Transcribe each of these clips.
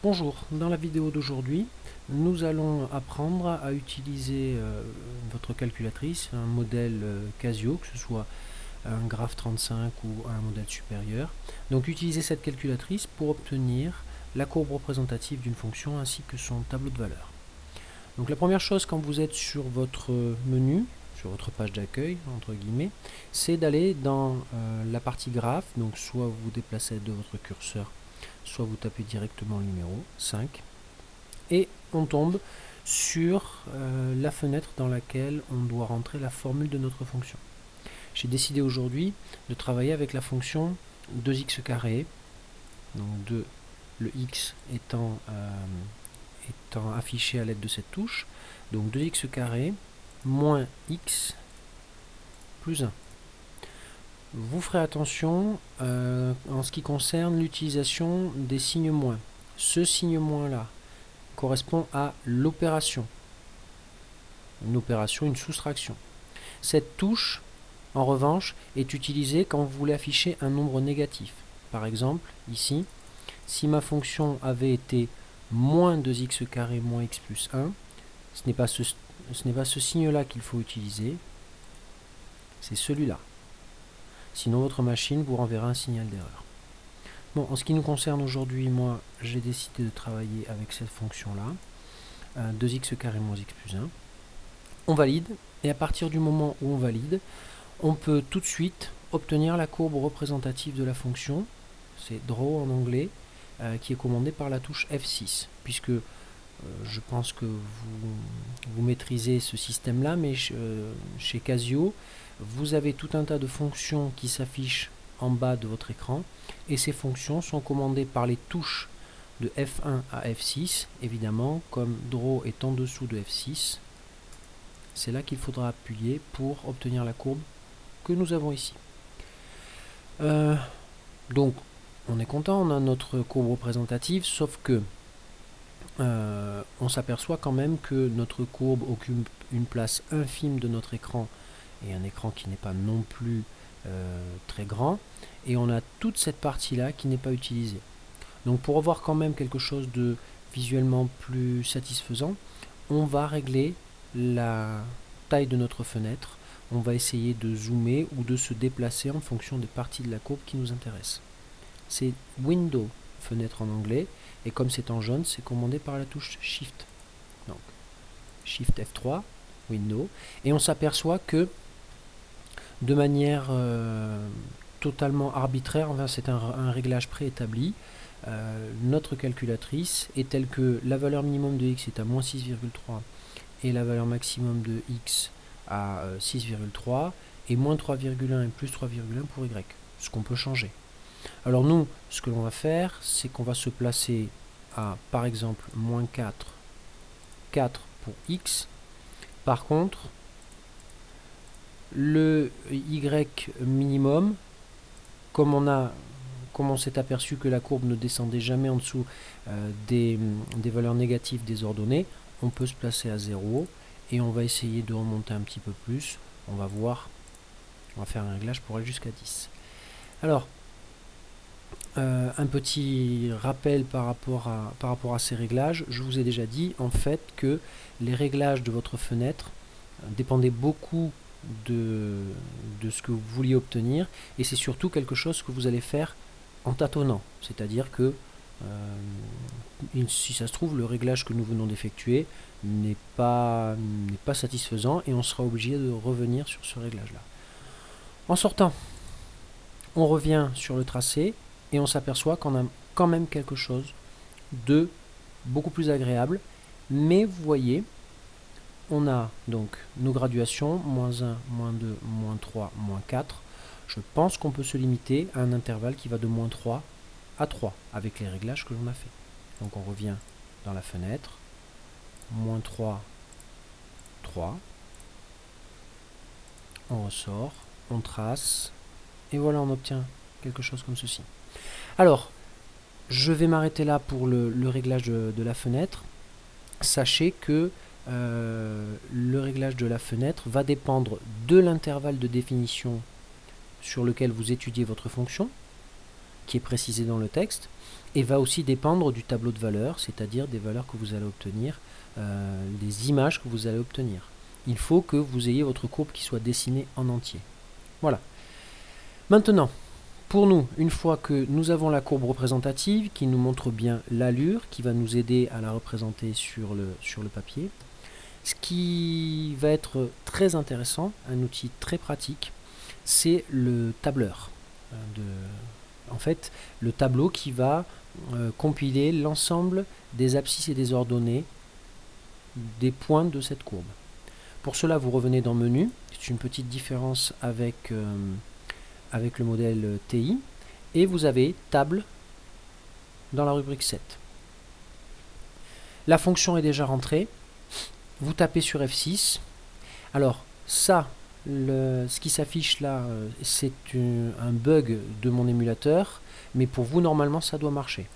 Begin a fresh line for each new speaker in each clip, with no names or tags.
Bonjour, dans la vidéo d'aujourd'hui, nous allons apprendre à utiliser votre calculatrice, un modèle Casio, que ce soit un Graph 35 ou un modèle supérieur. Donc utiliser cette calculatrice pour obtenir la courbe représentative d'une fonction ainsi que son tableau de valeurs. Donc la première chose quand vous êtes sur votre menu, sur votre page d'accueil, entre guillemets, c'est d'aller dans la partie graphe, donc soit vous vous déplacez de votre curseur, soit vous tapez directement le numéro 5, et on tombe sur la fenêtre dans laquelle on doit rentrer la formule de notre fonction. J'ai décidé aujourd'hui de travailler avec la fonction 2x carré, donc 2, le x étant affiché à l'aide de cette touche, donc 2x carré moins x plus 1. Vous ferez attention en ce qui concerne l'utilisation des signes moins. Ce signe moins là correspond à l'opération. Une opération, une soustraction. Cette touche, en revanche, est utilisée quand vous voulez afficher un nombre négatif. Par exemple, ici, si ma fonction avait été moins 2x carré moins x plus 1, ce n'est pas ce signe-là qu'il faut utiliser, c'est celui-là. Sinon, votre machine vous renverra un signal d'erreur. Bon, en ce qui nous concerne aujourd'hui, moi, j'ai décidé de travailler avec cette fonction-là, 2x carré moins x plus 1. On valide, et à partir du moment où on valide, on peut tout de suite obtenir la courbe représentative de la fonction, c'est draw en anglais, qui est commandée par la touche F6, puisque je pense que vous maîtrisez ce système-là, mais chez Casio, vous avez tout un tas de fonctions qui s'affichent en bas de votre écran, et ces fonctions sont commandées par les touches de F1 à F6, évidemment, comme draw est en dessous de F6, c'est là qu'il faudra appuyer pour obtenir la courbe que nous avons ici. Donc, on est content, on a notre courbe représentative, sauf que on s'aperçoit quand même que notre courbe occupe une place infime de notre écran, et un écran qui n'est pas non plus très grand, et on a toute cette partie-là qui n'est pas utilisée. Donc pour avoir quand même quelque chose de visuellement plus satisfaisant, on va régler la taille de notre fenêtre, on va essayer de zoomer ou de se déplacer en fonction des parties de la courbe qui nous intéressent. C'est Window, fenêtre en anglais, et comme c'est en jaune, c'est commandé par la touche Shift. Donc, Shift F3, Window, et on s'aperçoit que de manière totalement arbitraire, enfin, c'est un réglage préétabli, notre calculatrice est telle que la valeur minimum de x est à moins 6,3 et la valeur maximum de x à 6,3 et moins 3,1 et plus 3,1 pour y, ce qu'on peut changer. Alors nous, ce que l'on va faire, c'est qu'on va se placer à, par exemple, moins 4, 4 pour x. Par contre, le y minimum, comme on s'est aperçu que la courbe ne descendait jamais en dessous des valeurs négatives des ordonnées, on peut se placer à 0 et on va essayer de remonter un petit peu plus. On va voir, on va faire un réglage pour aller jusqu'à 10. Alors, un petit rappel par rapport à ces réglages. Je vous ai déjà dit en fait que les réglages de votre fenêtre dépendaient beaucoup de ce que vous vouliez obtenir, et c'est surtout quelque chose que vous allez faire en tâtonnant, c'est-à-dire que si ça se trouve, le réglage que nous venons d'effectuer n'est pas satisfaisant et on sera obligé de revenir sur ce réglage là. En sortant, on revient sur le tracé et on s'aperçoit qu'on a quand même quelque chose de beaucoup plus agréable, mais vous voyez, on a donc nos graduations, moins 1, moins 2, moins 3, moins 4. Je pense qu'on peut se limiter à un intervalle qui va de moins 3 à 3, avec les réglages que l'on a fait. Donc on revient dans la fenêtre, moins 3, 3, on ressort, on trace, et voilà, on obtient quelque chose comme ceci. Alors, je vais m'arrêter là pour le réglage de la fenêtre. Sachez que le réglage de la fenêtre va dépendre de l'intervalle de définition sur lequel vous étudiez votre fonction, qui est précisé dans le texte, et va aussi dépendre du tableau de valeurs, c'est-à-dire des valeurs que vous allez obtenir, des images que vous allez obtenir. Il faut que vous ayez votre courbe qui soit dessinée en entier. Voilà. Maintenant, pour nous, une fois que nous avons la courbe représentative qui nous montre bien l'allure, qui va nous aider à la représenter sur le papier, ce qui va être très intéressant, un outil très pratique, c'est le tableur. En fait, le tableau qui va compiler l'ensemble des abscisses et des ordonnées des points de cette courbe. Pour cela, vous revenez dans Menu. C'est une petite différence avec le modèle TI. Et vous avez Table dans la rubrique 7. La fonction est déjà rentrée. Vous tapez sur F6. Alors, ça, ce qui s'affiche là, c'est un bug de mon émulateur. Mais pour vous, normalement, ça doit marcher.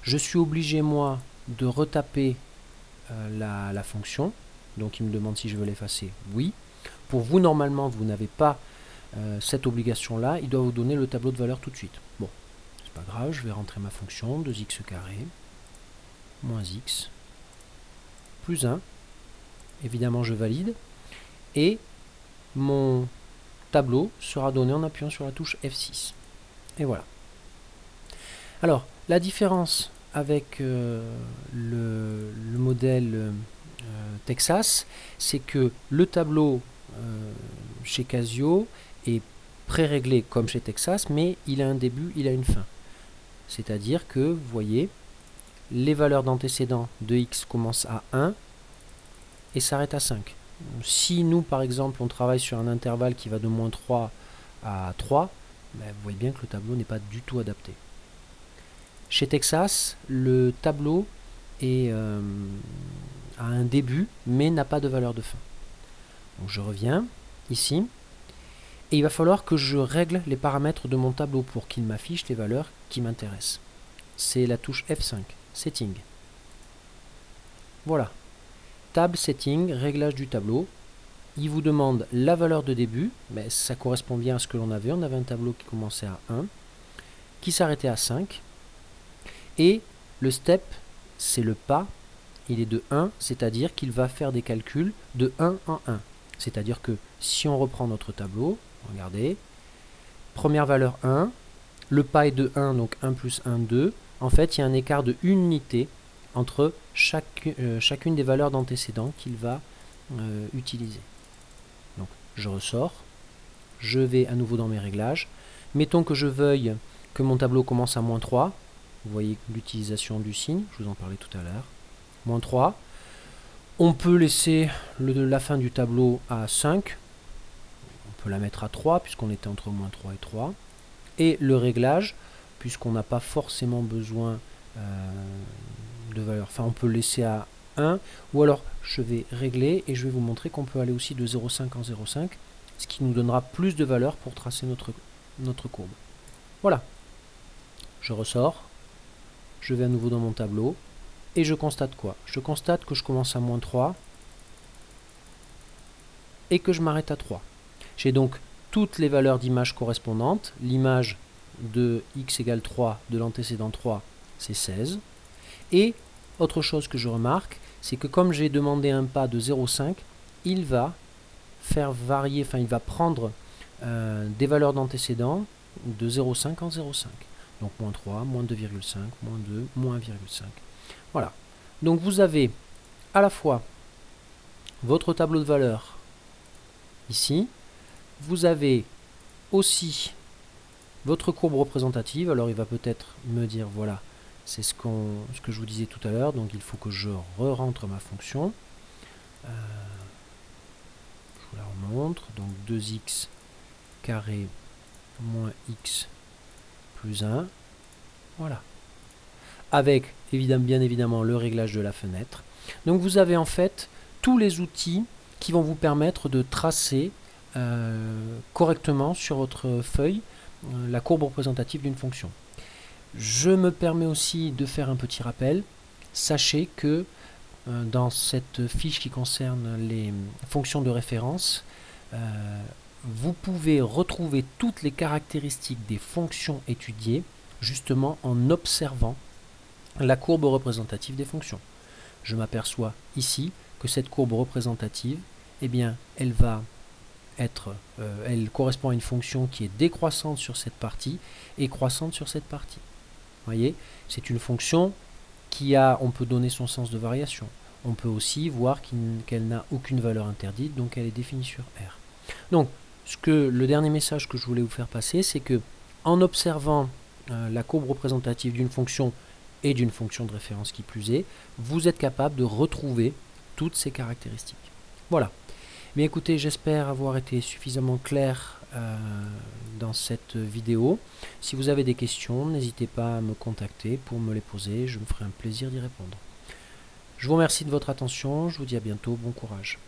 Je suis obligé, moi, de retaper la fonction. Donc, il me demande si je veux l'effacer. Oui. Pour vous, normalement, vous n'avez pas cette obligation-là. Il doit vous donner le tableau de valeur tout de suite. Bon, c'est pas grave. Je vais rentrer ma fonction 2x carré moins x plus 1. Évidemment, je valide. Et mon tableau sera donné en appuyant sur la touche F6. Et voilà. Alors, la différence avec le modèle Texas, c'est que le tableau chez Casio est pré-réglé comme chez Texas, mais il a un début, il a une fin. C'est-à-dire que, vous voyez, les valeurs d'antécédents de x commencent à 1 et s'arrêtent à 5. Si nous, par exemple, on travaille sur un intervalle qui va de moins 3 à 3, ben, vous voyez bien que le tableau n'est pas du tout adapté. Chez Texas, le tableau a un début, mais n'a pas de valeur de fin. Donc je reviens ici, et il va falloir que je règle les paramètres de mon tableau pour qu'il m'affiche les valeurs qui m'intéressent. C'est la touche F5, Setting. Voilà. Tab Setting, réglage du tableau. Il vous demande la valeur de début, mais ça correspond bien à ce que l'on avait. On avait un tableau qui commençait à 1, qui s'arrêtait à 5. Et le step, c'est le pas, il est de 1, c'est-à-dire qu'il va faire des calculs de 1 en 1. C'est-à-dire que si on reprend notre tableau, regardez, première valeur 1, le pas est de 1, donc 1 plus 1, 2. En fait, il y a un écart de 1 unité entre chacune des valeurs d'antécédents qu'il va utiliser. Donc, je ressors, je vais à nouveau dans mes réglages. Mettons que je veuille que mon tableau commence à moins 3. Vous voyez l'utilisation du signe, je vous en parlais tout à l'heure. Moins 3. On peut laisser la fin du tableau à 5. On peut la mettre à 3 puisqu'on était entre moins 3 et 3. Et le réglage, puisqu'on n'a pas forcément besoin de valeur. Enfin, on peut le laisser à 1. Ou alors, je vais régler et je vais vous montrer qu'on peut aller aussi de 0,5 en 0,5. Ce qui nous donnera plus de valeur pour tracer notre courbe. Voilà. Je ressors. Je vais à nouveau dans mon tableau. Et je constate quoi? Je constate que je commence à moins 3 et que je m'arrête à 3. J'ai donc toutes les valeurs d'image correspondantes. L'image de x égale 3 de l'antécédent 3, c'est 16. Et autre chose que je remarque, c'est que comme j'ai demandé un pas de 0,5, il va faire varier, enfin il va prendre des valeurs d'antécédents de 0,5 en 0,5. Donc moins 3, moins 2,5, moins 2, moins 1,5. Voilà. Donc vous avez à la fois votre tableau de valeurs ici, vous avez aussi votre courbe représentative. Alors il va peut-être me dire voilà, c'est ce que je vous disais tout à l'heure, donc il faut que je re-rentre ma fonction. Je vous la remontre, donc 2x carré moins x plus 1, voilà. Avec bien évidemment le réglage de la fenêtre. Donc vous avez en fait tous les outils qui vont vous permettre de tracer correctement sur votre feuille la courbe représentative d'une fonction. Je me permets aussi de faire un petit rappel. Sachez que dans cette fiche qui concerne les fonctions de référence, vous pouvez retrouver toutes les caractéristiques des fonctions étudiées justement en observant la courbe représentative des fonctions. Je m'aperçois ici que cette courbe représentative, eh bien, elle correspond à une fonction qui est décroissante sur cette partie et croissante sur cette partie. Vous voyez, c'est une fonction on peut donner son sens de variation. On peut aussi voir qu'elle n'a aucune valeur interdite, donc elle est définie sur R. Donc, le dernier message que je voulais vous faire passer, c'est que en observant la courbe représentative d'une fonction et d'une fonction de référence qui plus est, vous êtes capable de retrouver toutes ces caractéristiques. Voilà. Mais écoutez, j'espère avoir été suffisamment clair dans cette vidéo. Si vous avez des questions, n'hésitez pas à me contacter pour me les poser. Je me ferai un plaisir d'y répondre. Je vous remercie de votre attention. Je vous dis à bientôt. Bon courage.